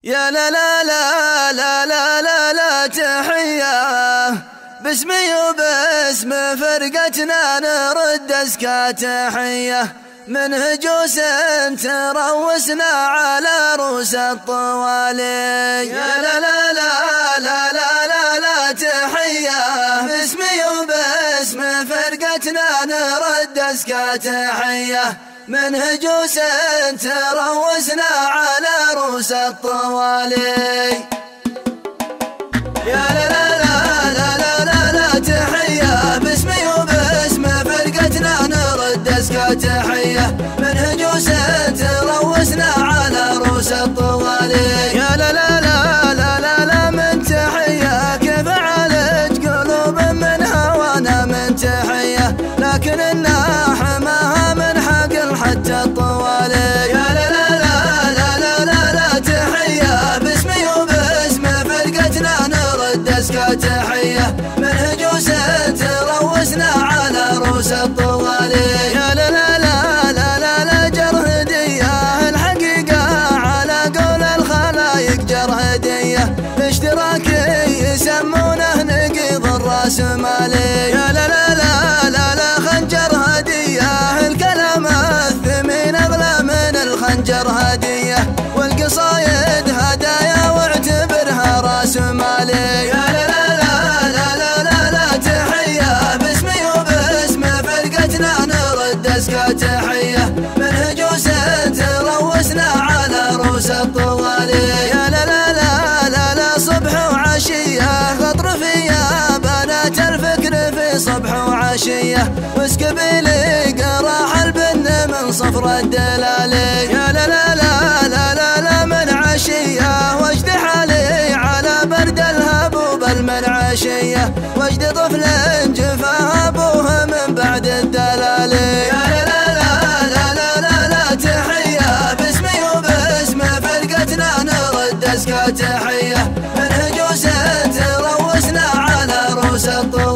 يا لا لا لا لا لا لا لا تحية باسمي وباسم فرقتنا نرد أزكى تحية من هجوس تروسنا على رؤوس الطوالي. يا لا لا لا لا لا لا لا تحية باسمي وباسم فرقتنا نرد أزكى تحية من هجوس تروسنا على رؤوس الطوالي. يا لا لا لا لا لا لا لا تحية باسمي وباسم فرقتنا نرد أزكى تحية من هجوس تروسنا على رؤوس الطوالي. يا لا لا لا لا لا لا من تحية كيف عالج قلوب من هوانا من تحية لكن الناح ما من حق حتى الطوالي. يا لا لا لا لا لا لا لا تحية باسمي وباسم فرقتنا نرد أزكى تحية من هجوس تروسنا على رؤوس الطوالي. يا لا لا لا لا لا لا جر هدية الحقيقة على قول الخلايق جر هدية اشتراكي يسمونه نقيض الراسمالي. يا لا لا لا لا لا خنجر هدية الكلام الثمين أغلى من الخنجر هدية والقصايد هدايا واعتبرها راس مالي. يا لا لا لا لا لا لا لا تحية باسمي وباسم فرقتنا نرد أزكى تحية من هجوس تروسنا على رؤوس الطوالي. يا لا لا لا لا لا صبح وعشية خطر فيا بنات الفكر في صبح وعشية واسكبيلي قراح البن من صفر الدلالي. يا لا لا لا لا لا لا من عشية واجد حالي على برد الهبوب المنعشية واجد طفل جفاه ابوه من بعد الدلالي. يا لا لا لا لا لا لا لا تحية باسمي وباسم فرقتنا نرد أزكى تحية من هجوس تروسنا على رؤوس الطوالي.